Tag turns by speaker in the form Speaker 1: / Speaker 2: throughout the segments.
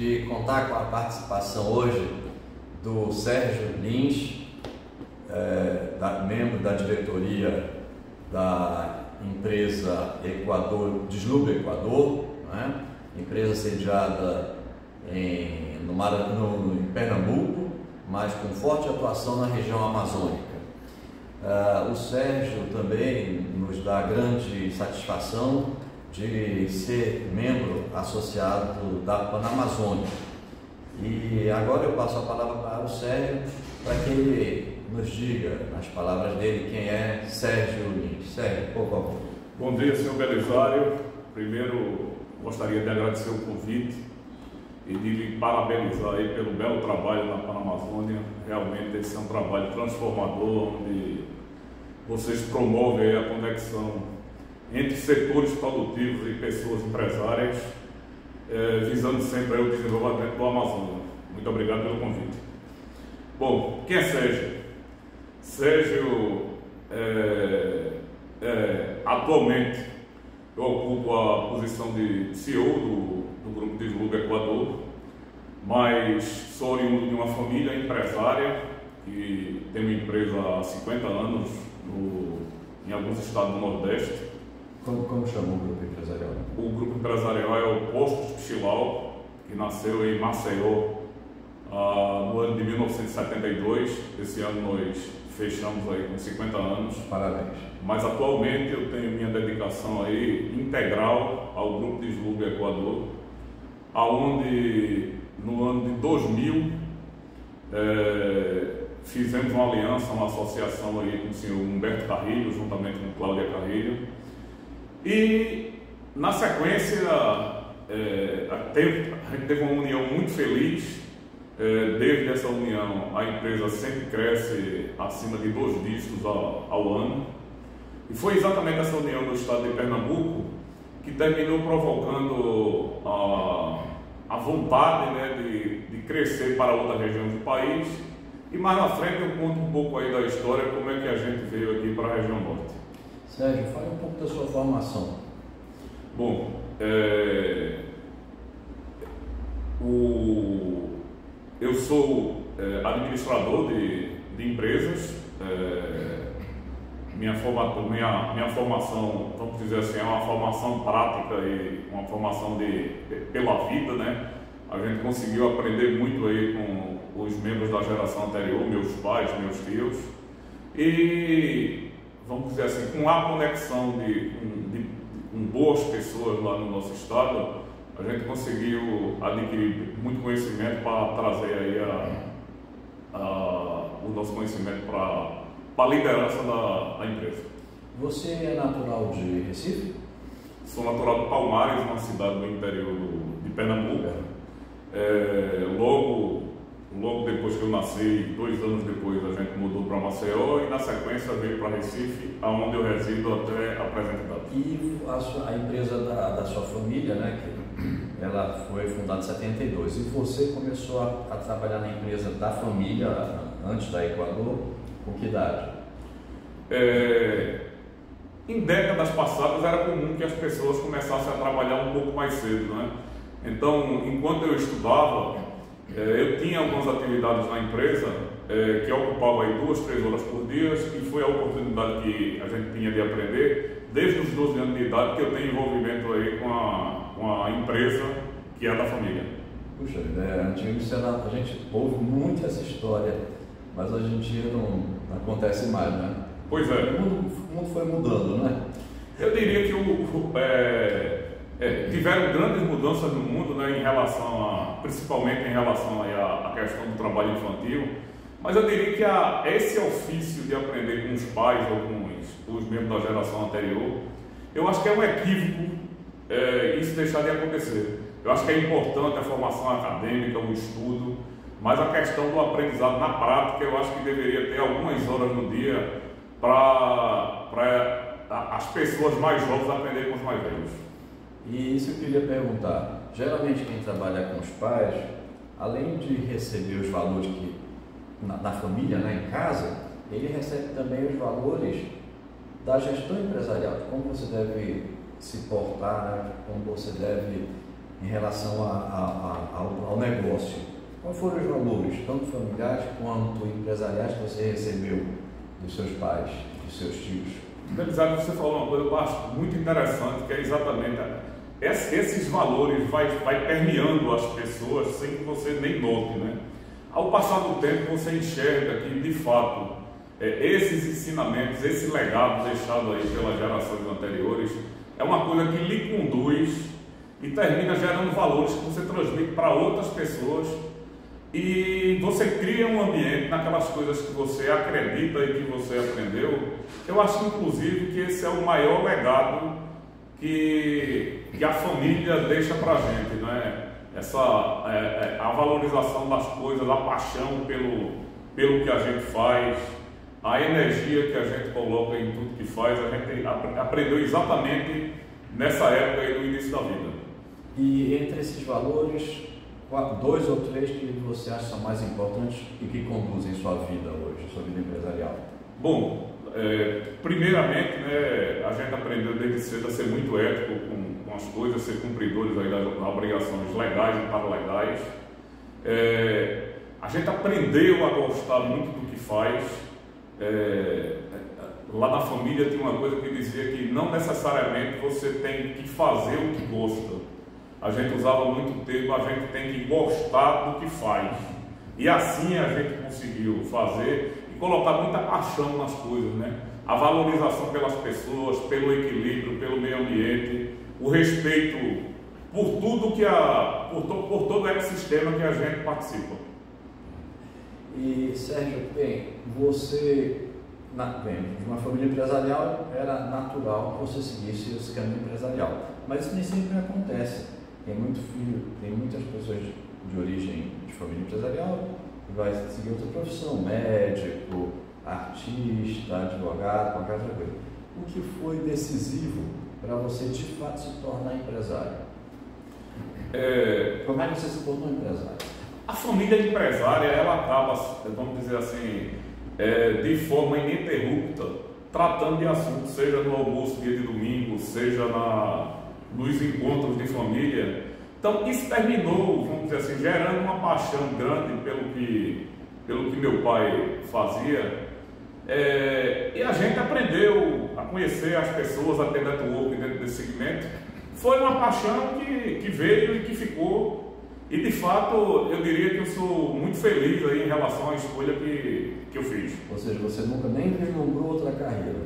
Speaker 1: de contar com a participação hoje do Sérgio Lins, membro da diretoria da empresa Desluga Equador, né? Empresa sediada em Pernambuco, mas com forte atuação na região amazônica. O Sérgio também nos dá grande satisfação de ser membro associado da Panamazônia. E agora eu passo a palavra para o Sérgio, para que ele nos diga, nas palavras dele, quem é Sérgio Lins. Sérgio, por favor.
Speaker 2: Bom dia, senhor Belisário. Primeiro, gostaria de agradecer o convite e de lhe parabenizar aí pelo belo trabalho na Panamazônia. Realmente esse é um trabalho transformador, onde vocês promovem aí a conexão entre setores produtivos e pessoas empresárias, visando sempre aí o desenvolvimento do Amazônia. Muito obrigado pelo convite. Bom, quem é Sérgio? Sérgio, atualmente eu ocupo a posição de CEO do Grupo Desluga Equador, mas sou oriundo de uma família empresária que tem uma empresa há 50 anos em alguns estados do Nordeste.
Speaker 1: Como chama o grupo empresarial?
Speaker 2: O grupo empresarial é o Postos Pichilau, que nasceu em Maceió no ano de 1972. Esse ano nós fechamos aí com 50 anos.
Speaker 1: Parabéns.
Speaker 2: Mas atualmente eu tenho minha dedicação aí integral ao Grupo Desluga Equador, aonde no ano de 2000 fizemos uma aliança, uma associação aí com o senhor Humberto Carrilho, juntamente com Cláudia Carrilho. E na sequência a gente teve uma união muito feliz. Desde essa união a empresa sempre cresce acima de 2 dígitos ao ano, e foi exatamente essa união do estado de Pernambuco que terminou provocando a vontade, né, de crescer para outras regiões do país. E mais na frente eu conto um pouco aí da história, como é que a gente veio aqui para a região norte.
Speaker 1: Sérgio, fale um pouco da sua formação.
Speaker 2: Bom, eu sou administrador de empresas. Minha formação, vamos dizer assim, é uma formação prática e uma formação pela vida, né? A gente conseguiu aprender muito aí com os membros da geração anterior, meus pais, meus tios, e vamos dizer assim, com a conexão com boas pessoas lá no nosso estado, a gente conseguiu adquirir muito conhecimento para trazer aí o nosso conhecimento para a liderança da empresa.
Speaker 1: Você é natural de Recife?
Speaker 2: Sou natural de Palmares, uma cidade do interior de Pernambuco. Logo depois que eu nasci, 2 anos depois, a gente mudou para Maceió e na sequência veio para Recife, onde eu resido até a presente data.
Speaker 1: E a empresa da sua família, né, que ela foi fundada em 72, e você começou a trabalhar na empresa da família antes da Equador, com que idade?
Speaker 2: Em décadas passadas era comum que as pessoas começassem a trabalhar um pouco mais cedo, né? Então, enquanto eu estudava, eu tinha algumas atividades na empresa que ocupava aí 2, 3 horas por dia, e foi a oportunidade que a gente tinha de aprender desde os 12 anos de idade que eu tenho envolvimento aí com a empresa que é da família.
Speaker 1: Puxa, antigamente a gente ouve muito essa história, mas hoje em dia não acontece mais, né?
Speaker 2: Pois é.
Speaker 1: O mundo foi mudando, né?
Speaker 2: Eu diria que tiveram grandes mudanças no mundo, né, principalmente em relação aí à questão do trabalho infantil, mas eu diria que esse ofício de aprender com os pais ou com os membros da geração anterior, eu acho que é um equívoco isso deixar de acontecer. Eu acho que é importante a formação acadêmica, o estudo, mas a questão do aprendizado na prática, eu acho que deveria ter algumas horas no dia para as pessoas mais jovens aprenderem com os mais velhos.
Speaker 1: E isso eu queria perguntar, geralmente quem trabalha com os pais, além de receber os valores na família, né, em casa, ele recebe também os valores da gestão empresarial, de como você deve se portar, né, como você deve em relação ao negócio. Quais foram os valores, tanto familiares quanto empresariais, que você recebeu dos seus pais, dos seus tios?
Speaker 2: Belisário, você falou uma coisa que eu acho muito interessante, que é exatamente esses valores vai permeando as pessoas sem que você nem note, né? Ao passar do tempo, você enxerga que, de fato, esses ensinamentos, esse legado deixado aí pelas gerações anteriores, é uma coisa que lhe conduz e termina gerando valores que você transmite para outras pessoas, e você cria um ambiente naquelas coisas que você acredita e que você aprendeu. Eu acho, inclusive, que esse é o maior legado que a família deixa para a gente, né? A valorização das coisas, a paixão pelo que a gente faz, a energia que a gente coloca em tudo que faz. A gente aprendeu exatamente nessa época aí do início da vida.
Speaker 1: E entre esses valores, 2 ou 3 que você acha são mais importantes e que conduzem sua vida hoje, sua vida empresarial?
Speaker 2: Bom, primeiramente, né, a gente aprendeu desde cedo a ser muito ético com as coisas, ser cumpridores aí das obrigações legais e paralegais. A gente aprendeu a gostar muito do que faz. Lá na família tinha uma coisa que dizia que não necessariamente você tem que fazer o que gosta. A gente usava muito o termo, a gente tem que gostar do que faz. E assim a gente conseguiu fazer e colocar muita paixão nas coisas, né? A valorização pelas pessoas, pelo equilíbrio, pelo meio ambiente, o respeito por tudo por todo o ecossistema que a gente participa.
Speaker 1: E Sérgio, bem, você de uma família empresarial, era natural que você seguisse esse caminho empresarial, mas isso nem sempre acontece. Tem muitas pessoas de origem de família empresarial que vai seguir outra profissão, médico, artista, advogado, qualquer outra coisa. O que foi decisivo para você de fato se tornar empresário? Como é que você se tornou empresário?
Speaker 2: A família empresária, ela acaba, vamos dizer assim, de forma ininterrupta, tratando de assuntos, seja no almoço dia de domingo, seja nos encontros de família. Então isso terminou, vamos dizer assim, gerando uma paixão grande pelo que meu pai fazia. E a gente aprendeu a conhecer as pessoas, a ter network dentro desse segmento. Foi uma paixão que veio e que ficou. E de fato, eu diria que eu sou muito feliz aí em relação à escolha que eu fiz.
Speaker 1: Ou seja, você nunca nem vislumbrou outra carreira?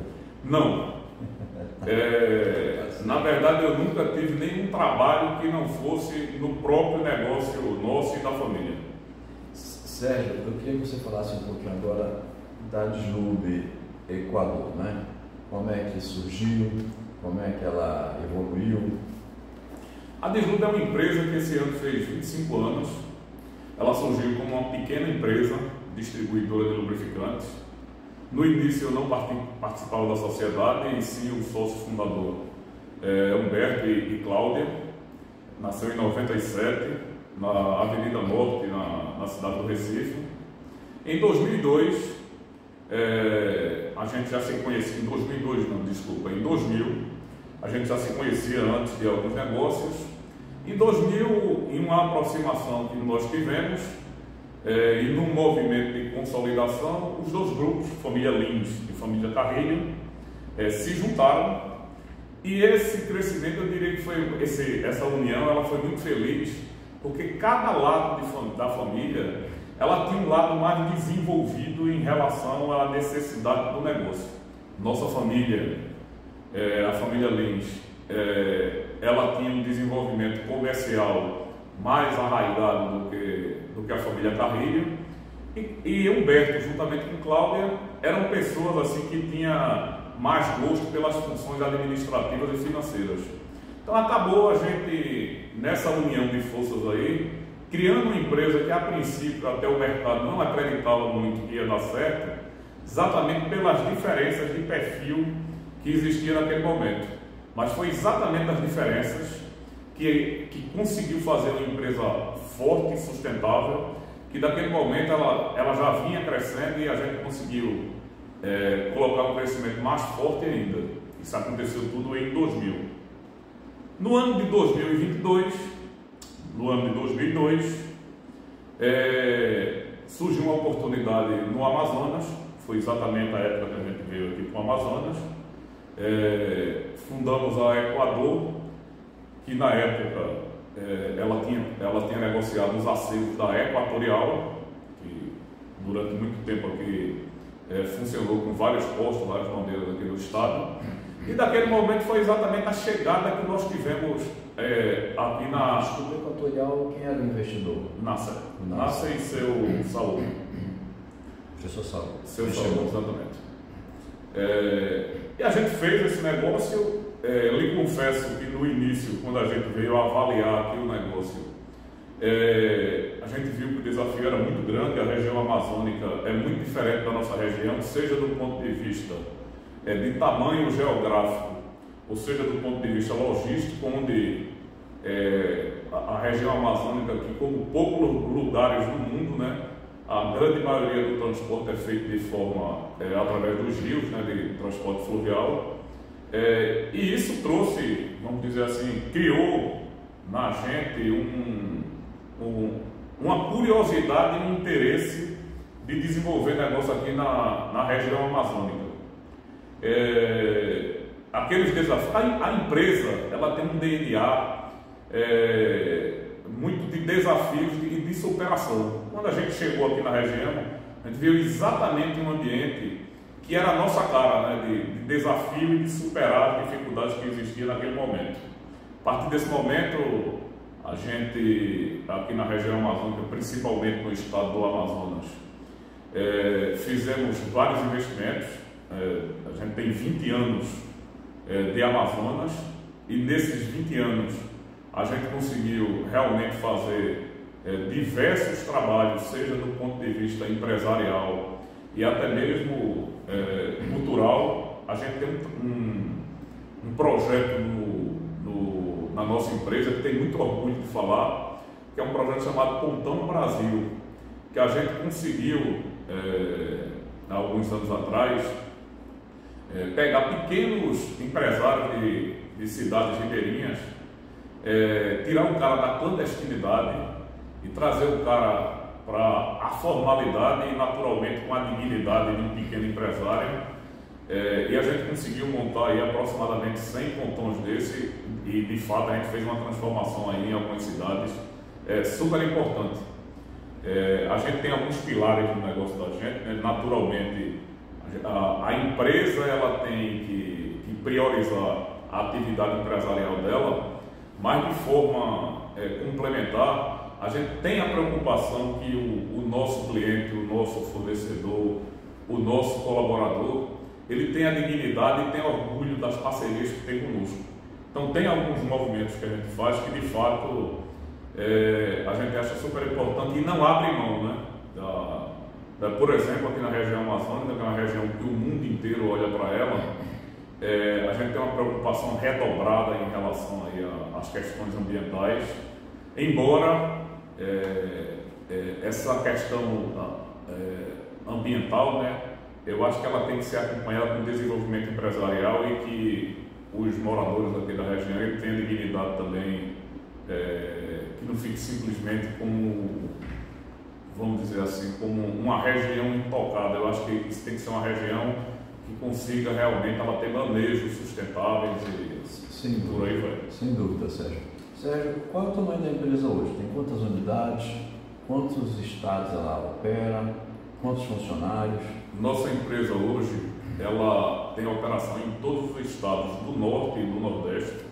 Speaker 2: Não. Na verdade, eu nunca tive nenhum trabalho que não fosse no próprio negócio nosso e da família.
Speaker 1: Sérgio, eu queria que você falasse um pouquinho agora da Deslube Equador, né? Como é que surgiu, como é que ela evoluiu?
Speaker 2: A Deslube é uma empresa que esse ano fez 25 anos. Ela surgiu como uma pequena empresa distribuidora de lubrificantes. No início eu não participava da sociedade, e sim o sócio fundador, Humberto e Cláudia. Nasceu em 97, na Avenida Norte, na cidade do Recife. Em 2002, a gente já se conhecia, em 2000, a gente já se conhecia antes de alguns negócios. Em 2000, em uma aproximação que nós tivemos, e num movimento de consolidação, os dois grupos, família Lins e família Carrilho, se juntaram, e esse crescimento, eu diria que foi essa união, ela foi muito feliz, porque cada lado da família, ela tinha um lado mais desenvolvido em relação à necessidade do negócio. Nossa família, a família Lins, ela tinha um desenvolvimento comercial mais arraigado do que a família Carrilho, e Humberto, juntamente com Cláudia, eram pessoas assim que tinham mais gosto pelas funções administrativas e financeiras. Então acabou a gente, nessa união de forças aí, criando uma empresa que a princípio até o mercado não acreditava muito que ia dar certo, exatamente pelas diferenças de perfil que existia naquele momento. Mas foi exatamente as diferenças que conseguiu fazer uma empresa forte e sustentável, que naquele momento ela já vinha crescendo e a gente conseguiu colocar um crescimento mais forte ainda. Isso aconteceu tudo em 2000. No ano de 2022, no ano de 2002, surgiu uma oportunidade no Amazonas, foi exatamente a época que a gente veio aqui para o Amazonas. Fundamos a Equador, que na época ela tinha negociado os acervos da Equatorial, que durante muito tempo aqui funcionou com vários postos, várias bandeiras aqui no estado. E daquele momento foi exatamente a chegada que nós tivemos aqui na...
Speaker 1: Desculpa, Equatorial, quem era o investidor?
Speaker 2: Nascer e seu Saúl.
Speaker 1: Professor Saúl.
Speaker 2: Seu Saúl, exatamente. E a gente fez esse negócio. Lhe confesso que no início, quando a gente veio avaliar aqui o negócio, a gente viu que o desafio era muito grande. A região amazônica é muito diferente da nossa região, seja do ponto de vista de tamanho geográfico, ou seja do ponto de vista logístico, onde a região amazônica, que como poucos lugares no mundo, né, a grande maioria do transporte é feito de forma através dos rios, né, de transporte fluvial. E isso trouxe, vamos dizer assim, criou na gente uma curiosidade e um interesse de desenvolver negócio aqui na região amazônica. Aqueles desafios, a empresa ela tem um DNA muito de desafios e de superação. Quando a gente chegou aqui na região, a gente viu exatamente um ambiente que era a nossa cara, né, de desafio e de superar as dificuldades que existiam naquele momento. A partir desse momento, a gente, aqui na região amazônica, principalmente no estado do Amazonas, fizemos vários investimentos. A gente tem 20 anos de Amazonas e nesses 20 anos a gente conseguiu realmente fazer diversos trabalhos, seja do ponto de vista empresarial e até mesmo cultural. A gente tem um projeto na nossa empresa que tem muito orgulho de falar, que é um projeto chamado Pontão Brasil, que a gente conseguiu, há alguns anos atrás, pegar pequenos empresários de cidades ribeirinhas, tirar o cara da clandestinidade e trazer o cara para a formalidade e naturalmente com a dignidade de um pequeno empresário. E a gente conseguiu montar aí aproximadamente 100 pontões desse e de fato a gente fez uma transformação aí em algumas cidades super importante. A gente tem alguns pilares no negócio da gente, né? Naturalmente a empresa ela tem que priorizar a atividade empresarial dela, mas de forma complementar a gente tem a preocupação que o nosso cliente, o nosso fornecedor, o nosso colaborador, ele tem a dignidade e tem orgulho das parcerias que tem conosco. Então tem alguns movimentos que a gente faz que de fato a gente acha super importante e não abre mão, né? Por exemplo, aqui na região amazônica, que é uma região que o mundo inteiro olha para ela, a gente tem uma preocupação redobrada em relação aí às questões ambientais, embora essa questão ambiental, né, eu acho que ela tem que ser acompanhada com desenvolvimento empresarial e que os moradores aqui da região tenham dignidade também, que não fique simplesmente como, vamos dizer assim, como uma região intocada. Eu acho que isso tem que ser uma região que consiga realmente ela ter manejos sustentáveis e por aí vai.
Speaker 1: Sem dúvida, Sérgio. Sérgio, qual é o tamanho da empresa hoje? Tem quantas unidades? Quantos estados ela opera? Quantos funcionários?
Speaker 2: Nossa empresa hoje, ela tem operação em todos os estados do Norte e do Nordeste.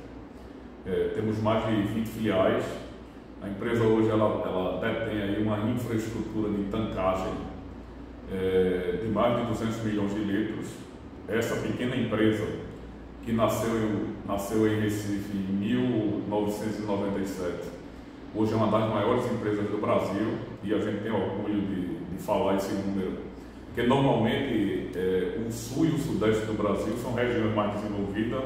Speaker 2: Temos mais de 20 filiais. A empresa hoje ela detém aí uma infraestrutura de tancagem de mais de 200 milhões de litros. Essa pequena empresa, que nasceu em Recife em 1997, hoje é uma das maiores empresas do Brasil e a gente tem orgulho de falar esse número, porque normalmente o sul e o sudeste do Brasil são regiões mais desenvolvidas,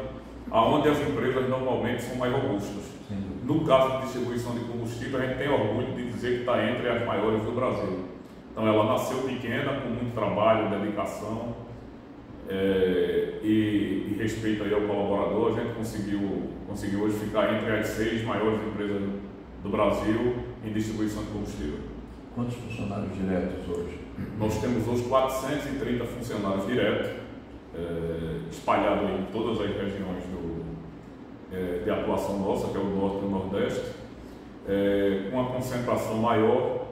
Speaker 2: onde as empresas normalmente são mais robustas. No caso de distribuição de combustível, a gente tem orgulho de dizer que está entre as maiores do Brasil. Então ela nasceu pequena, com muito trabalho, dedicação e respeito aí ao colaborador. A gente conseguiu hoje ficar entre as 6 maiores empresas do Brasil em distribuição de combustível.
Speaker 1: Quantos funcionários diretos hoje?
Speaker 2: Nós temos hoje 430 funcionários diretos, espalhados em todas as regiões de atuação nossa, que é o Norte e o Nordeste, com uma concentração maior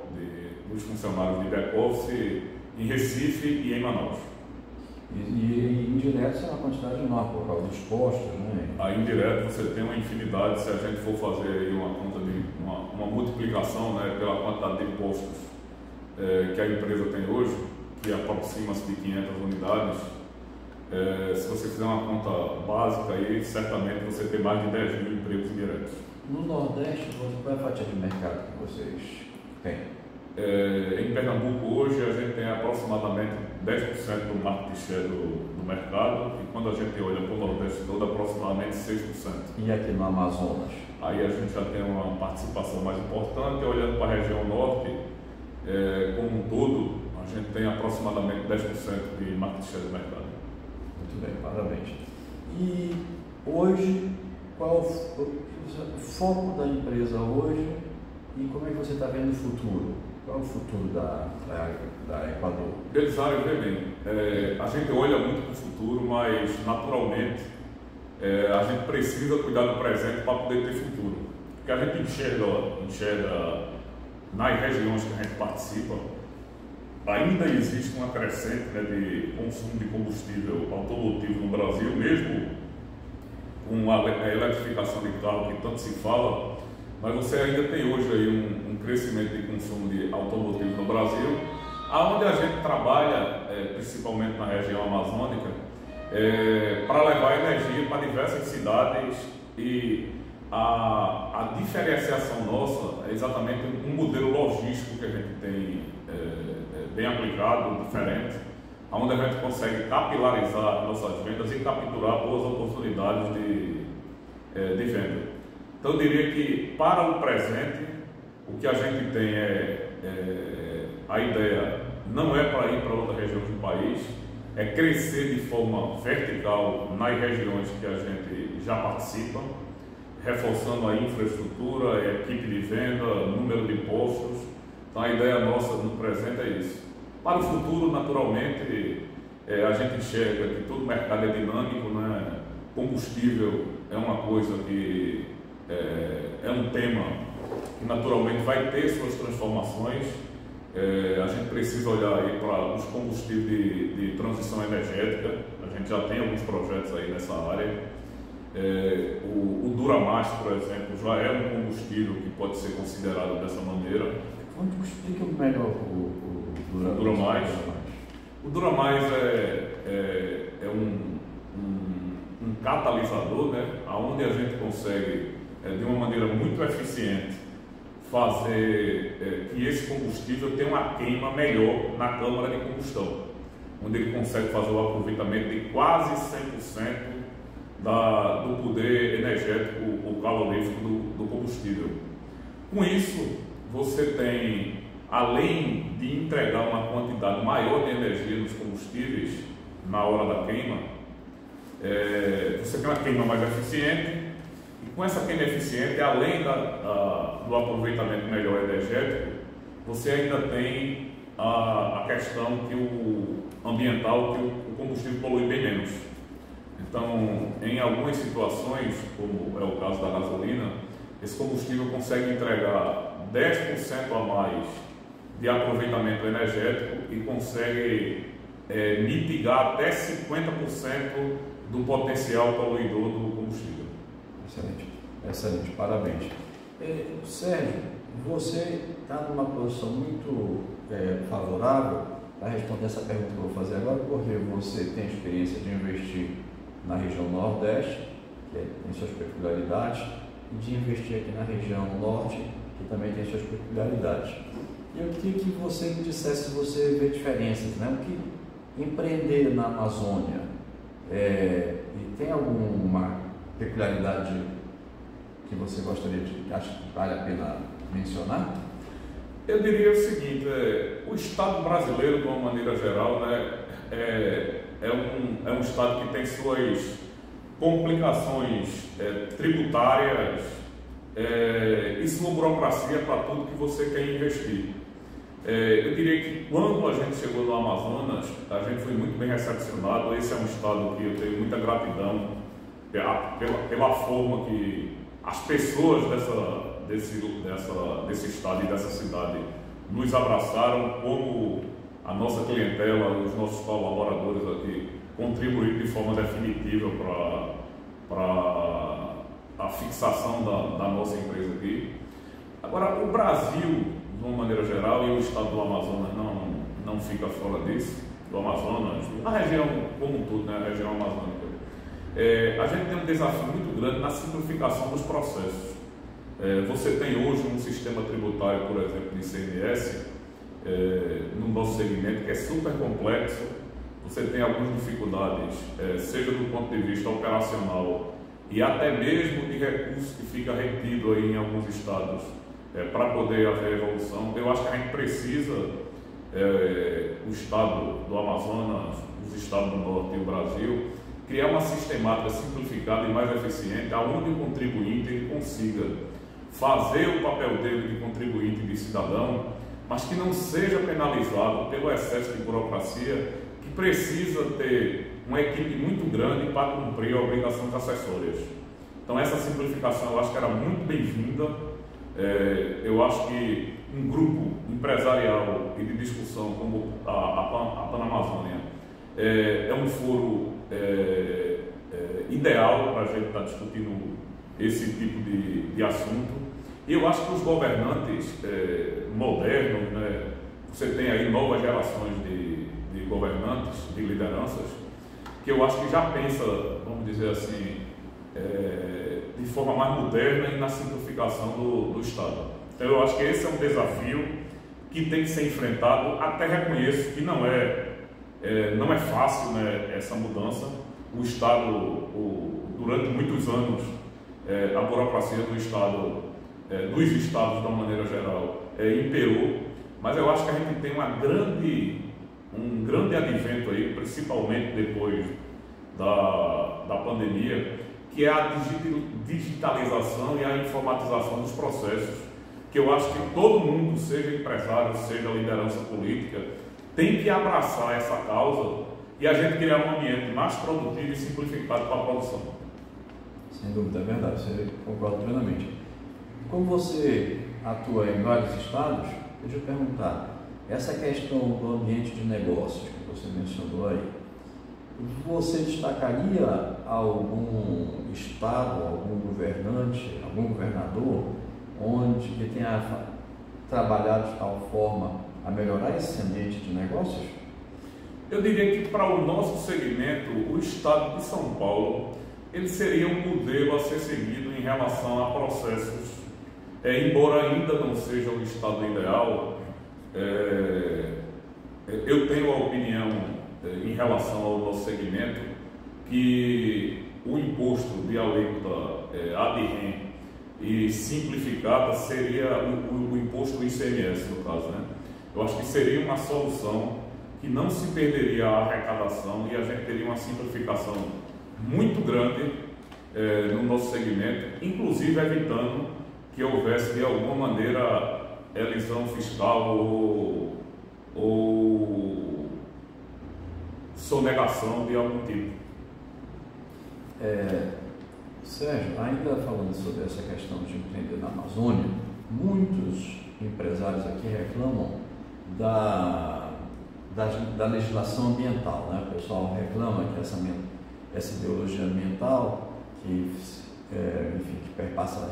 Speaker 2: dos funcionários de back-office em Recife e em Manaus.
Speaker 1: E indiretos é uma quantidade enorme por causa dos postos, né?
Speaker 2: A indireto você tem uma infinidade, se a gente for fazer aí uma conta de uma multiplicação, né, pela quantidade de postos que a empresa tem hoje, que aproxima-se de 500 unidades, se você fizer uma conta básica aí, certamente você tem mais de 10 mil empregos indiretos.
Speaker 1: No Nordeste, qual é a fatia de mercado que vocês têm?
Speaker 2: Em Pernambuco hoje a gente tem aproximadamente 10% do market share do mercado, e quando a gente olha para o Nordeste todo, aproximadamente 6%.
Speaker 1: E aqui no Amazonas?
Speaker 2: Aí a gente já tem uma participação mais importante. Olhando para a região Norte, como um todo, a gente tem aproximadamente 10% de market share do mercado.
Speaker 1: Muito bem, parabéns. E hoje, qual o foco da empresa hoje e como é que você está vendo o futuro? Qual é o futuro da Equador?
Speaker 2: Belisário, vê bem, a gente olha muito para o futuro, mas naturalmente a gente precisa cuidar do presente para poder ter futuro. Porque a gente enxerga nas regiões que a gente participa, ainda existe uma crescente, né, de consumo de combustível automotivo no Brasil, mesmo com a eletrificação de carro que tanto se fala, mas você ainda tem hoje aí um crescimento de consumo de automotivo no Brasil, aonde a gente trabalha, principalmente na região amazônica, para levar energia para diversas cidades, e a diferenciação nossa é exatamente um modelo logístico que a gente tem bem aplicado, diferente, onde a gente consegue capilarizar nossas vendas e capturar boas oportunidades de venda. Então eu diria que para o presente o que a gente tem a ideia não é para ir para outras regiões do país, é crescer de forma vertical nas regiões que a gente já participa, reforçando a infraestrutura, a equipe de venda, número de postos. Então a ideia nossa no presente é isso. Para o futuro, naturalmente, a gente enxerga que todo mercado é dinâmico, né? Combustível é uma coisa que é um tema que naturalmente vai ter suas transformações. A gente precisa olhar aí para os combustíveis de transição energética. A gente já tem alguns projetos aí nessa área. O Duramax, por exemplo, já é um combustível que pode ser considerado dessa maneira.
Speaker 1: Explica melhor o
Speaker 2: Duramax. O Duramax é um catalisador, né, onde a gente consegue, de uma maneira muito eficiente, fazer que esse combustível tenha uma queima melhor na câmara de combustão, onde ele consegue fazer o aproveitamento de quase 100% do poder energético ou calorífico do combustível. Com isso, você tem, além de entregar uma quantidade maior de energia nos combustíveis na hora da queima, você tem uma queima mais eficiente, e com essa queima eficiente, além do aproveitamento melhor energético, você ainda tem a questão ambiental, que o combustível polui bem menos. Então, em algumas situações, como é o caso da gasolina, esse combustível consegue entregar 10% a mais de aproveitamento energético e consegue mitigar até 50% do potencial poluidor do combustível.
Speaker 1: Excelente, excelente, parabéns. Sérgio, você está numa posição muito favorável para responder essa pergunta que eu vou fazer agora, porque você tem experiência de investir na região Nordeste, que tem suas peculiaridades, e de investir aqui na região Norte, que também tem suas peculiaridades. E eu queria que você me dissesse se você vê diferenças, né? O que empreender na Amazônia, e tem alguma peculiaridade que você gostaria acha que vale a pena mencionar?
Speaker 2: Eu diria o seguinte, o Estado brasileiro, de uma maneira geral, né, é um Estado que tem suas complicações tributárias e sua burocracia para tudo que você quer investir. Eu diria que quando a gente chegou no Amazonas, a gente foi muito bem recepcionado. Esse é um estado que eu tenho muita gratidão pela forma que as pessoas desse estado e dessa cidade nos abraçaram, como a nossa clientela, os nossos colaboradores aqui contribuíram de forma definitiva para a fixação da nossa empresa aqui. Agora, o Brasil, de uma maneira geral, e o estado do Amazonas não fica fora disso, do Amazonas, a região como um todo, né, a região amazônica, a gente tem um desafio muito grande na simplificação dos processos. Você tem hoje um sistema tributário, por exemplo, de ICMS, no nosso segmento, que é super complexo. Você tem algumas dificuldades, seja do ponto de vista operacional e até mesmo de recursos que fica retido aí em alguns estados para poder haver evolução. Eu acho que a gente precisa, o estado do Amazonas, os estados do Norte e o Brasil, criar uma sistemática simplificada e mais eficiente, onde o contribuinte ele consiga fazer o papel dele de contribuinte e de cidadão, mas que não seja penalizado pelo excesso de burocracia, que precisa ter uma equipe muito grande para cumprir obrigações acessórias. Então essa simplificação eu acho que era muito bem-vinda. Eu acho que um grupo empresarial e de discussão como a Panamazônia é um foro ideal para a gente estar discutindo esse tipo de assunto. E eu acho que os governantes modernos, né, você tem aí novas gerações de governantes, de lideranças, que eu acho que já pensa, vamos dizer assim, de forma mais moderna e na simplificação do Estado. Então eu acho que esse é um desafio que tem que ser enfrentado. Até reconheço que não é fácil, né, essa mudança. O Estado, durante muitos anos, a burocracia do Estado, dos estados de uma maneira geral, imperou, mas eu acho que a gente tem um grande advento aí, principalmente depois da pandemia, que é a digitalização e a informatização dos processos, que eu acho que todo mundo, seja empresário, seja liderança política, tem que abraçar essa causa e a gente criar um ambiente mais produtivo e simplificado para a produção.
Speaker 1: Sem dúvida, é verdade, você concorda plenamente. Como você atua em vários estados, deixa eu perguntar, essa questão do ambiente de negócios que você mencionou aí, você destacaria algum estado, algum governante, algum governador, onde que tenha trabalhado de tal forma a melhorar esse ambiente de negócios?
Speaker 2: Eu diria que para o nosso segmento, o estado de São Paulo, ele seria um modelo a ser seguido em relação a processos, embora ainda não seja o estado ideal. Eu tenho a opinião em relação ao nosso segmento que o imposto de alíquota ad rem e simplificada seria o imposto ICMS, no caso, né? Eu acho que seria uma solução que não se perderia a arrecadação e a gente teria uma simplificação muito grande no nosso segmento, inclusive evitando que houvesse de alguma maneira elisão fiscal ou sonegação de algum tipo.
Speaker 1: Sérgio, ainda falando sobre essa questão de empreender na Amazônia, muitos empresários aqui reclamam da legislação ambiental, né? O pessoal reclama que essa ideologia ambiental que perpassa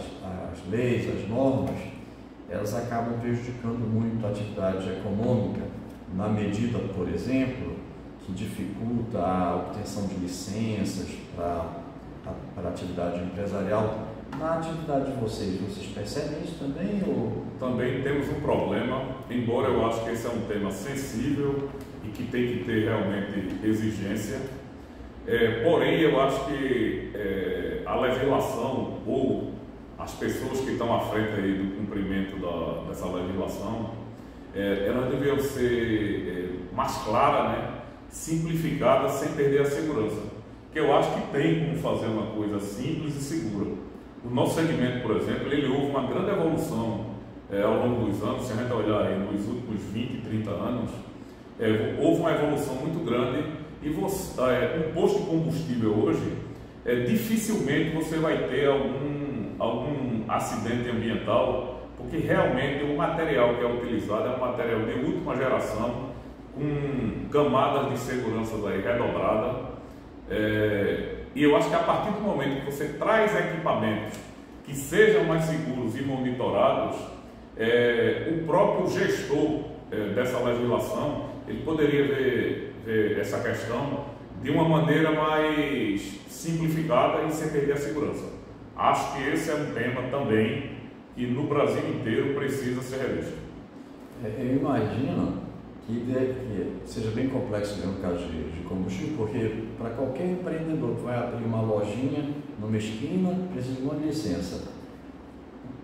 Speaker 1: as leis, as normas, elas acabam prejudicando muito a atividade econômica, na medida, por exemplo, que dificulta a obtenção de licenças para a atividade empresarial. Na atividade de vocês percebem isso também?
Speaker 2: Também temos um problema, embora eu acho que esse é um tema sensível e que tem que ter realmente exigência. Porém, eu acho que a legislação ou as pessoas que estão à frente aí do cumprimento dessa legislação, elas deveriam ser mais claras, né? Simplificadas, sem perder a segurança. Que eu acho que tem como fazer uma coisa simples e segura. O nosso segmento, por exemplo, ele houve uma grande evolução ao longo dos anos. Se a gente olhar aí nos últimos 20, 30 anos, houve uma evolução muito grande e um posto de combustível hoje, dificilmente você vai ter algum acidente ambiental, porque realmente o material que é utilizado é um material de última geração, com camadas de segurança aí redobradas. E eu acho que a partir do momento que você traz equipamentos que sejam mais seguros e monitorados, o próprio gestor dessa legislação, ele poderia ver essa questão de uma maneira mais simplificada e sem perder a segurança. Acho que esse é um tema também que no Brasil inteiro precisa ser revisto.
Speaker 1: Eu imagino que seja bem complexo no caso de combustível, porque para qualquer empreendedor que vai abrir uma lojinha numa esquina, precisa de uma licença.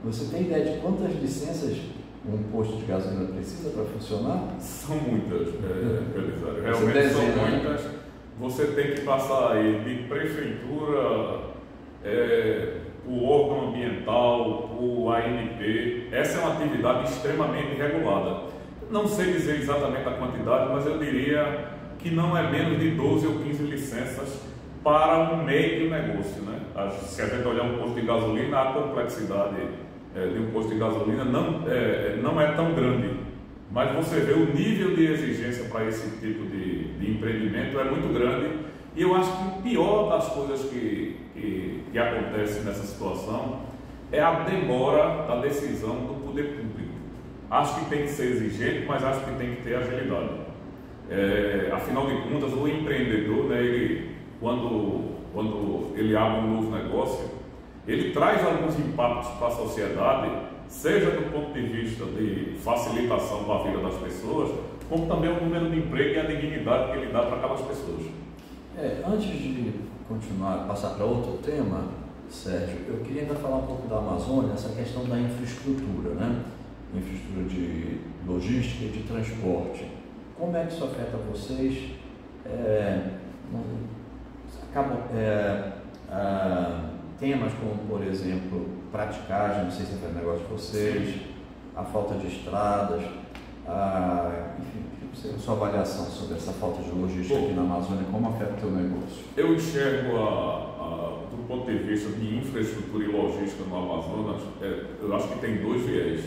Speaker 1: Você tem ideia de quantas licenças um posto de gasolina precisa para funcionar?
Speaker 2: São muitas, Belisário. Realmente são muitas. Você tem que passar aí de prefeitura, o órgão ambiental, o ANP. Essa é uma atividade extremamente regulada. Não sei dizer exatamente a quantidade, mas eu diria que não é menos de 12 ou 15 licenças para um meio negócio, né? Se a gente olhar um posto de gasolina, a complexidade de um posto de gasolina não é tão grande, mas você vê o nível de exigência para esse tipo de empreendimento é muito grande. E eu acho que o pior das coisas que acontece nessa situação é a demora da decisão do poder público. Acho que tem que ser exigente, mas acho que tem que ter agilidade. Afinal de contas, o empreendedor, né, quando ele abre um novo negócio, ele traz alguns impactos para a sociedade, seja do ponto de vista de facilitação da vida das pessoas, como também o número de emprego e a dignidade que ele dá para aquelas pessoas.
Speaker 1: Antes de continuar, passar para outro tema, Sérgio, eu queria ainda falar um pouco da Amazônia, essa questão da infraestrutura, né? Infraestrutura de logística e de transporte. Como é que isso afeta vocês? Temas como, por exemplo, praticagem, não sei se é o negócio de vocês, a falta de estradas, enfim, sua avaliação sobre essa falta de logística aqui na Amazônia, como afeta o teu negócio?
Speaker 2: Eu enxergo, do ponto de vista de infraestrutura e logística no Amazonas, eu acho que tem dois viés.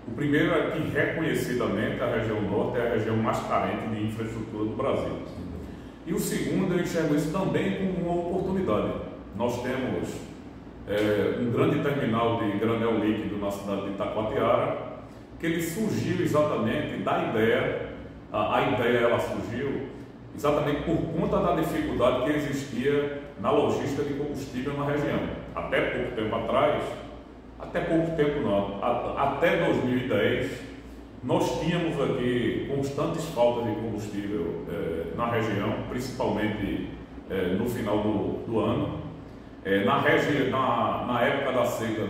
Speaker 2: O primeiro é que, reconhecidamente, a região norte é a região mais carente de infraestrutura do Brasil. E o segundo, eu enxergo isso também como uma oportunidade. Nós temos um grande terminal de granel líquido na cidade de Itacoatiara, que ele surgiu exatamente da ideia, a ideia ela surgiu exatamente por conta da dificuldade que existia na logística de combustível na região. Até pouco tempo atrás, até 2010, nós tínhamos aqui constantes faltas de combustível na região, principalmente no final do ano. Na época da seca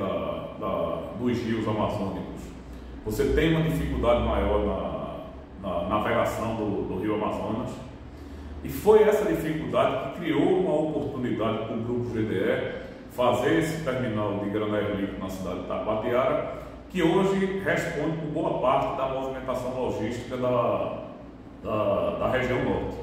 Speaker 2: dos rios amazônicos, você tem uma dificuldade maior na navegação do rio Amazonas, e foi essa dificuldade que criou uma oportunidade para o Grupo GDE fazer esse terminal de granel líquido na cidade de Itacoatiara, que hoje responde por boa parte da movimentação logística da região norte.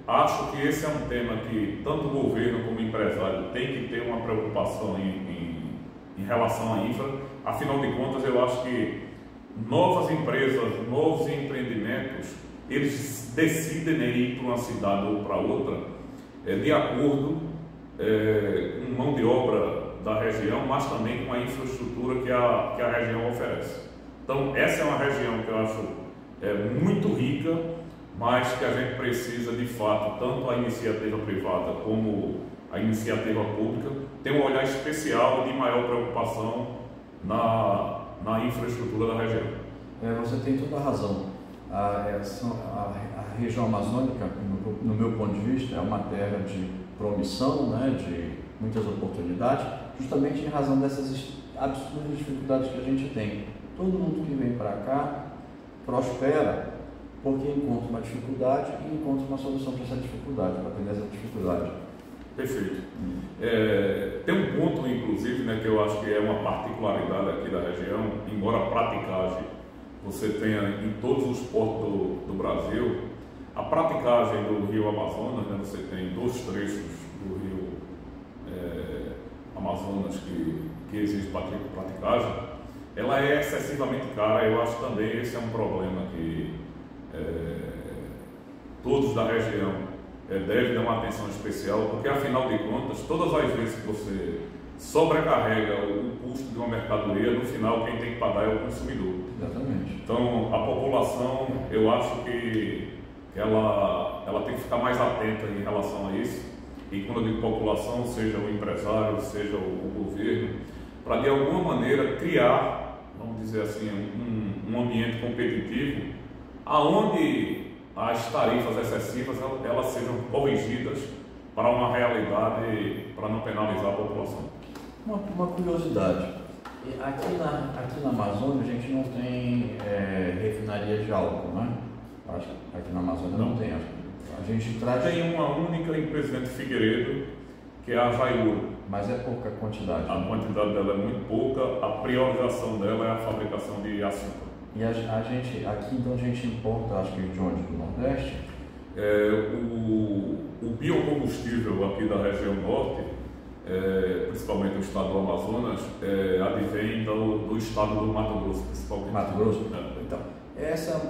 Speaker 2: Acho que esse é um tema que tanto o governo como o empresário tem que ter uma preocupação em relação à infra. Afinal de contas, eu acho que novas empresas, novos empreendimentos, eles decidem ir para uma cidade ou para outra de acordo com mão de obra da região, mas também com a infraestrutura que a região oferece. Então, essa é uma região que eu acho muito rica, mas que a gente precisa, de fato, tanto a iniciativa privada como a iniciativa pública, ter um olhar especial de maior preocupação na infraestrutura da região.
Speaker 1: Você tem toda a razão. A região amazônica, no meu ponto de vista, é uma terra de promissão, né, de muitas oportunidades, justamente em razão dessas absurdas dificuldades que a gente tem. Todo mundo que vem para cá prospera porque encontra uma dificuldade e encontra uma solução para essa dificuldade, para atender essa dificuldade.
Speaker 2: Perfeito. Tem um ponto, inclusive, né, que eu acho que é uma particularidade aqui da região, embora a praticagem você tenha em todos os portos do Brasil, a praticagem do rio Amazonas, né, você tem 2 trechos do rio Amazonas que existe praticagem, ela é excessivamente cara. Eu acho também esse é um problema que todos da região devem dar uma atenção especial, porque afinal de contas, todas as vezes que você sobrecarrega o custo de uma mercadoria, no final quem tem que pagar é o consumidor.
Speaker 1: Exatamente.
Speaker 2: Então a população, eu acho que ela tem que ficar mais atenta em relação a isso. E quando eu digo população, seja o empresário, seja o governo, para de alguma maneira criar, vamos dizer assim, um ambiente competitivo, aonde as tarifas excessivas elas sejam corrigidas para uma realidade, para não penalizar a população.
Speaker 1: Uma curiosidade, aqui na Amazônia a gente não tem refinaria de álcool, né? Acho que aqui na Amazônia não tem. A gente traz...
Speaker 2: Tem uma única em Presidente Figueiredo, que é a Jaiuru.
Speaker 1: Mas é pouca quantidade.
Speaker 2: A quantidade dela é muito pouca, a priorização dela é a fabricação de açúcar.
Speaker 1: E a gente, aqui então a gente importa, acho que de onde? Do Nordeste?
Speaker 2: O biocombustível aqui da região norte, principalmente o estado do Amazonas, advém do estado do Mato Grosso, principalmente.
Speaker 1: Mato Grosso? Então,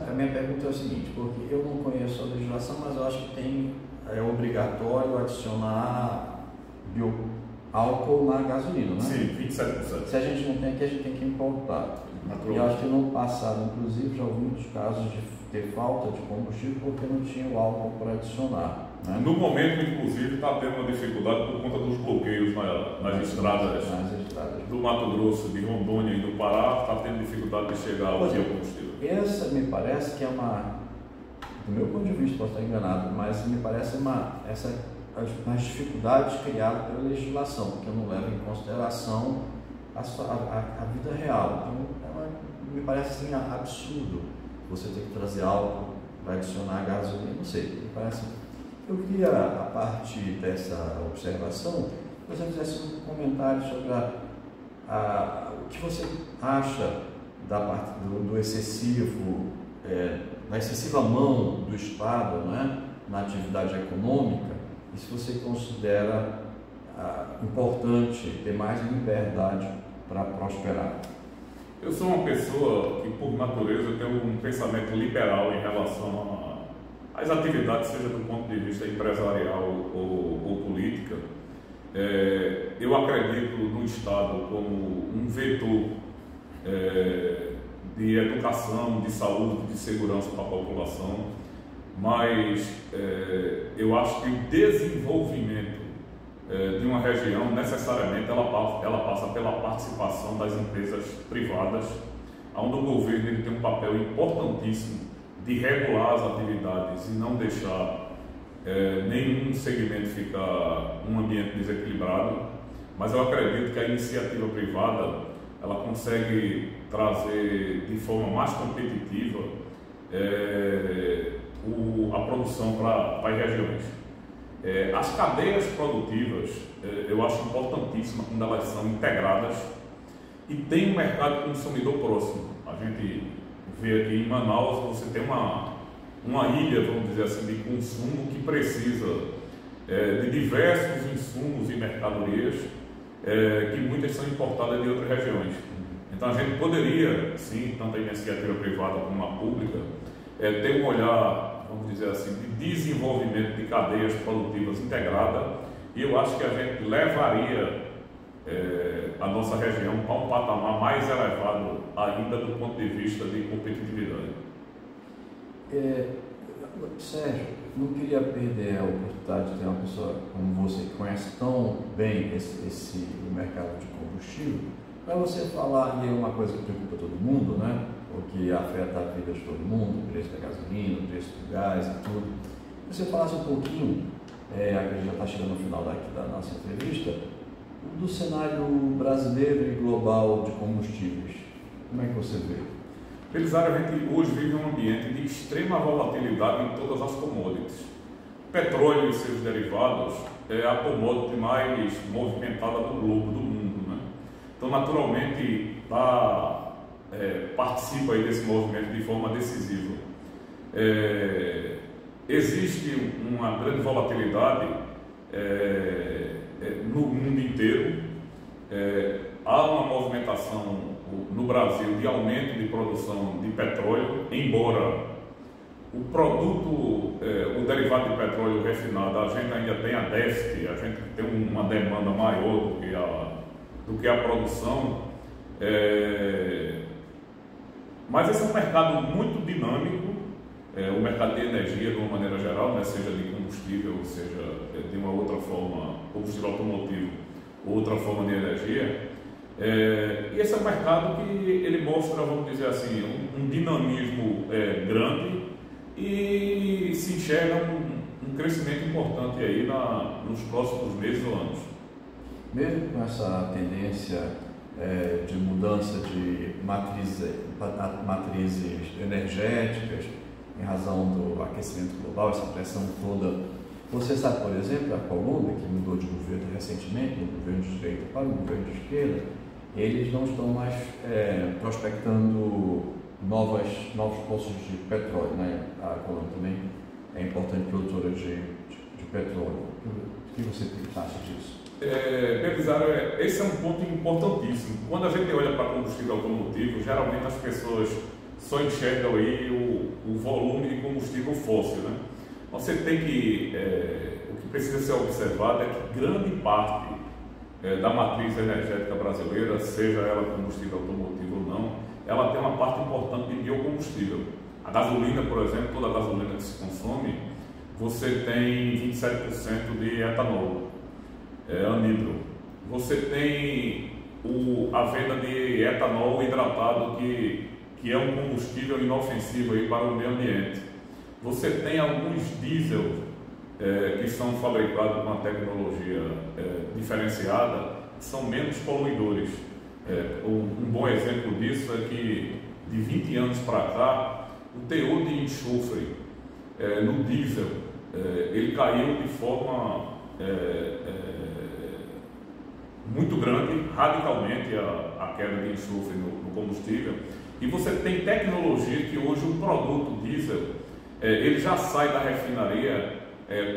Speaker 1: a minha pergunta é o seguinte, porque eu não conheço a legislação, mas eu acho que é obrigatório adicionar álcool na gasolina, né?
Speaker 2: Sim, 27%.
Speaker 1: Se a gente não tem aqui, a gente tem que importar. E eu acho que no passado, inclusive, já houve muitos casos de ter falta de combustível porque não tinha o álcool para adicionar. Né?
Speaker 2: No momento, inclusive, está tendo uma dificuldade por conta dos bloqueios nas estradas do Mato Grosso, de Rondônia e do Pará, está tendo dificuldade de chegar ao biocombustível.
Speaker 1: Essa me parece que é do meu ponto de vista, posso estar enganado, mas me parece as dificuldades criadas pela legislação, porque não leva em consideração a vida real. Então, me parece assim, absurdo você ter que trazer álcool para adicionar gasolina, não sei, me parece. Eu queria, a partir dessa observação, que você fizesse um comentário sobre o que você acha da parte do excessivo, da excessiva mão do Estado, né, na atividade econômica, e se você considera importante ter mais liberdade para prosperar.
Speaker 2: Eu sou uma pessoa que, por natureza, tem um pensamento liberal em relação às atividades, seja do ponto de vista empresarial ou política. Eu acredito no Estado como um vetor de educação, de saúde, de segurança para a população, mas eu acho que o desenvolvimento de uma região, necessariamente, ela passa pela participação das empresas privadas, onde o governo ele tem um papel importantíssimo de regular as atividades e não deixar nenhum segmento ficar um ambiente desequilibrado. Mas eu acredito que a iniciativa privada ela consegue trazer de forma mais competitiva a produção para as regiões. As cadeias produtivas, eu acho importantíssima quando elas são integradas e tem um mercado consumidor próximo. A gente vê aqui em Manaus, você tem uma ilha, vamos dizer assim, de consumo que precisa de diversos insumos e mercadorias que muitas são importadas de outras regiões. Então a gente poderia, sim, tanto a iniciativa privada como a pública, ter um olhar, vamos dizer assim, de desenvolvimento de cadeias produtivas integrada, e eu acho que a gente levaria a nossa região para um patamar mais elevado ainda do ponto de vista de competitividade.
Speaker 1: Sérgio, não queria perder a oportunidade de ter uma pessoa como você que conhece tão bem o mercado de combustível, para você falar, e é uma coisa que preocupa todo mundo, né? Porque afeta a vida de todo mundo, o preço da gasolina, o preço do gás e tudo. Você falasse um pouquinho, a gente já está chegando no final da nossa entrevista, do cenário brasileiro e global de combustíveis. Como é que você vê?
Speaker 2: Belisário, a gente hoje vive um ambiente de extrema volatilidade em todas as commodities. petróleo e seus derivados é a commodity mais movimentada do globo, do mundo, né? Então, naturalmente, participa aí desse movimento de forma decisiva. Existe uma grande volatilidade no mundo inteiro. Há uma movimentação no Brasil de aumento de produção de petróleo, embora o produto, o derivado de petróleo refinado, a gente ainda tenha déficit, a gente tem uma demanda maior do que a produção, mas esse é um mercado muito dinâmico, o mercado de energia de uma maneira geral, né, seja de combustível, seja de uma outra forma, combustível automotivo, outra forma de energia. E esse é um mercado que ele mostra, vamos dizer assim, um dinamismo grande e se enxerga um crescimento importante aí nos próximos meses ou anos.
Speaker 1: Mesmo com essa tendência de mudança de matrizes energéticas, em razão do aquecimento global, essa pressão toda, você sabe, por exemplo, a Colômbia, que mudou de governo recentemente, do governo de direita para o governo de esquerda, eles não estão mais prospectando novos poços de petróleo, né? A Colômbia também é importante produtora de petróleo. O que você acha disso?
Speaker 2: Belisário, esse é um ponto importantíssimo. Quando a gente olha para combustível automotivo, geralmente as pessoas só enxergam aí o volume de combustível fóssil, né? Você tem que, o que precisa ser observado é que grande parte da matriz energética brasileira, seja ela combustível automotivo ou não, ela tem uma parte importante de biocombustível. A gasolina, por exemplo, toda a gasolina que se consome, você tem 27% de etanol, anidro. Você tem a venda de etanol hidratado, que é um combustível inofensivo aí para o meio ambiente. Você tem alguns diesel que são fabricados com uma tecnologia diferenciada, que são menos poluidores. Um bom exemplo disso é que de 20 anos para cá, o teor de enxofre no diesel ele caiu de forma muito grande, radicalmente, a queda de enxofre no combustível. E você tem tecnologia que hoje o produto diesel ele já sai da refinaria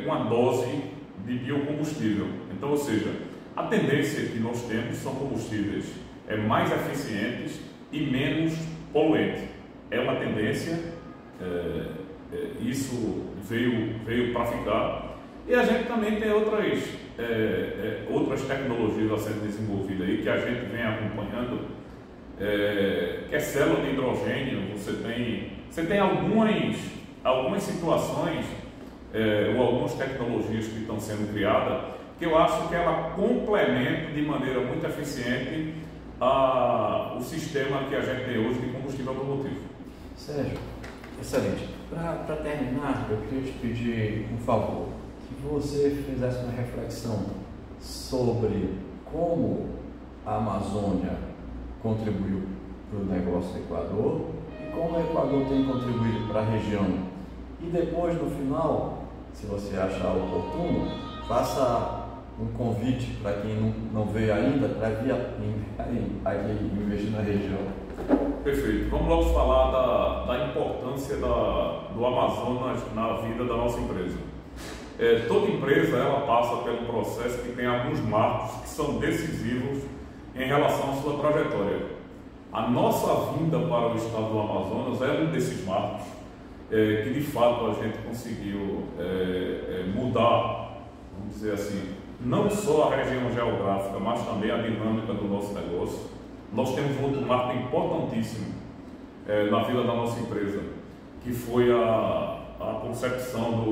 Speaker 2: com a dose de biocombustível. Então, ou seja, a tendência que nós temos são combustíveis mais eficientes e menos poluentes. É uma tendência, isso veio para ficar. E a gente também tem outras tecnologias a serem desenvolvidas aí, que a gente vem acompanhando, que é célula de hidrogênio. Você tem algumas situações ou algumas tecnologias que estão sendo criadas, que eu acho que ela complementa de maneira muito eficiente o sistema que a gente tem hoje de combustível automotivo.
Speaker 1: Sérgio, excelente. Para terminar, eu queria te pedir um favor, que você fizesse uma reflexão sobre como a Amazônia contribuiu para o negócio do Equador e como o Equador tem contribuído para a região. E depois, no final, se você achar oportuno, faça um convite para quem não veio ainda para vir aqui investir na região.
Speaker 2: Perfeito. Vamos logo falar da importância do Amazonas na vida da nossa empresa. Toda empresa ela passa pelo processo que tem alguns marcos que são decisivos em relação à sua trajetória. A nossa vinda para o estado do Amazonas é um desses marcos que de fato a gente conseguiu mudar, vamos dizer assim, não só a região geográfica, mas também a dinâmica do nosso negócio. Nós temos um outro marco importantíssimo na vida da nossa empresa, que foi a concepção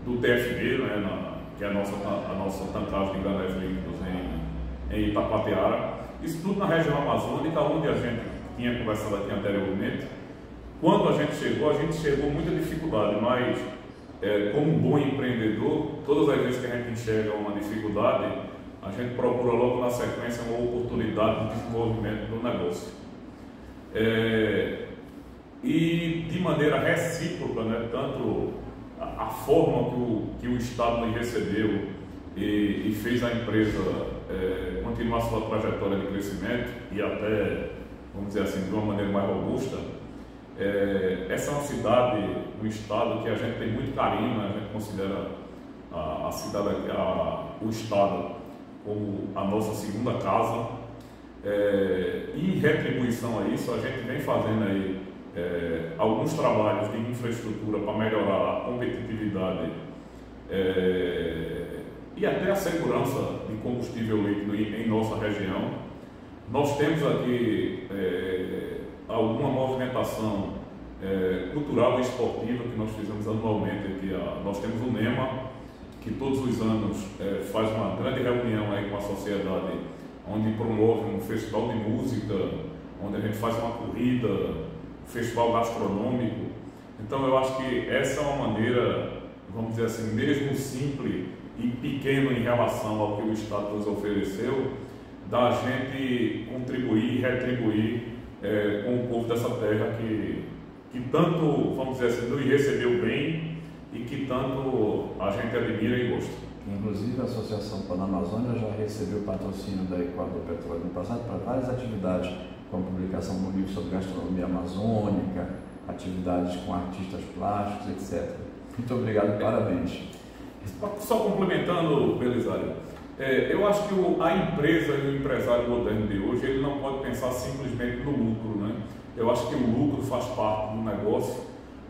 Speaker 2: do TFB, né, que é a nossa tancagem de grandes líquidos em Itacoatiara. Isso tudo na região amazônica, onde a gente tinha conversado aqui anteriormente. Quando a gente chegou muita dificuldade, mas como um bom empreendedor, todas as vezes que a gente enxerga uma dificuldade, a gente procura logo na sequência uma oportunidade de desenvolvimento do negócio. E de maneira recíproca, né, tanto a forma que o Estado nos recebeu e fez a empresa continuar sua trajetória de crescimento e até, vamos dizer assim, de uma maneira mais robusta. Essa é uma cidade, um estado que a gente tem muito carinho, né? A gente considera a cidade, o estado como a nossa segunda casa. E em retribuição a isso, a gente vem fazendo aí alguns trabalhos de infraestrutura para melhorar a competitividade e até a segurança de combustível líquido em nossa região. Nós temos aqui alguma movimentação cultural e esportiva que nós fizemos anualmente aqui. Nós temos o NEMA, que todos os anos faz uma grande reunião aí com a sociedade, onde promove um festival de música, onde a gente faz uma corrida, um festival gastronômico. Então eu acho que essa é uma maneira, vamos dizer assim, mesmo simples e pequeno em relação ao que o Estado nos ofereceu, da gente contribuir e retribuir com o povo dessa terra que tanto, vamos dizer assim, nos recebeu bem e que tanto a gente admira e gosta.
Speaker 1: Inclusive a Associação Panamazônia já recebeu patrocínio da Equador Petróleo no passado para várias atividades, como publicação de um livro sobre gastronomia amazônica, atividades com artistas plásticos, etc. Muito obrigado e parabéns.
Speaker 2: Só complementando, Belisário, eu acho que a empresa e o empresário moderno de hoje, ele não pode pensar simplesmente no lucro, né? Eu acho que o lucro faz parte do negócio,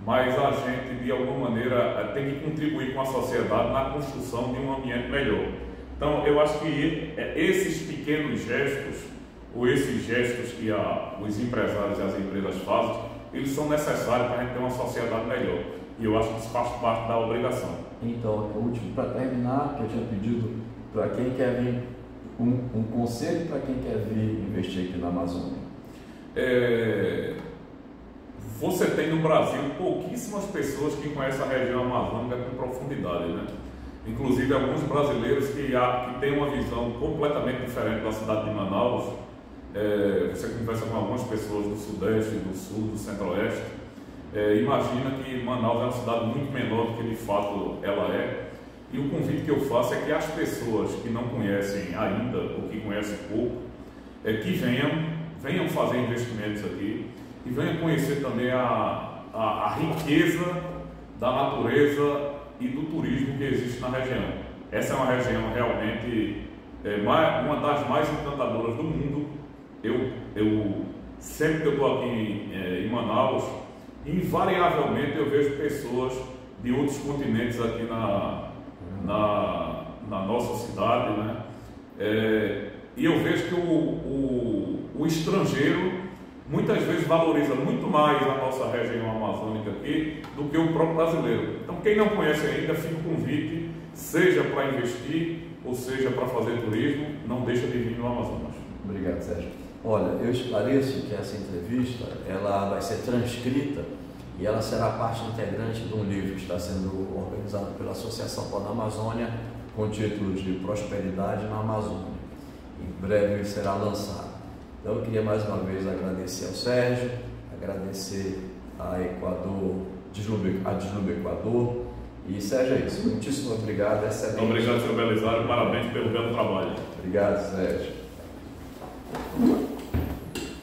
Speaker 2: mas a gente, de alguma maneira, tem que contribuir com a sociedade na construção de um ambiente melhor. Então, eu acho que esses pequenos gestos, ou esses gestos que os empresários e as empresas fazem, eles são necessários para a gente ter uma sociedade melhor. E eu acho que isso faz parte da obrigação.
Speaker 1: Então, o último, para terminar, que eu tinha pedido para quem quer vir, um conselho para quem quer vir investir aqui na Amazônia.
Speaker 2: Você tem no Brasil pouquíssimas pessoas que conhecem a região amazônica com profundidade, né? Inclusive alguns brasileiros que têm uma visão completamente diferente da cidade de Manaus. Você conversa com algumas pessoas do Sudeste, do Sul, do Centro-Oeste, imagina que Manaus é uma cidade muito menor do que de fato ela é. E o convite que eu faço é que as pessoas que não conhecem ainda, ou que conhecem pouco, que venham fazer investimentos aqui e venham conhecer também a riqueza da natureza e do turismo que existe na região. Essa é uma região realmente uma das mais encantadoras do mundo. Sempre que eu estou aqui em Manaus, invariavelmente eu vejo pessoas de outros continentes aqui na nossa cidade, né? E eu vejo que o estrangeiro muitas vezes valoriza muito mais a nossa região amazônica aqui do que o próprio brasileiro. Então, quem não conhece ainda, fica o convite, seja para investir ou seja para fazer turismo, não deixa de vir no Amazonas.
Speaker 1: Obrigado, Sérgio. Olha, eu esclareço que essa entrevista ela vai ser transcrita e ela será parte integrante de um livro que está sendo organizado pela Associação Panamazônia com o título de Prosperidade na Amazônia. Em breve será lançado. Então eu queria mais uma vez agradecer ao Sérgio, agradecer a Deslube Equador. E Sérgio, é isso. Muitíssimo obrigado. Excelente.
Speaker 2: Obrigado, senhor Belisário. Parabéns pelo belo trabalho.
Speaker 1: Obrigado, Sérgio.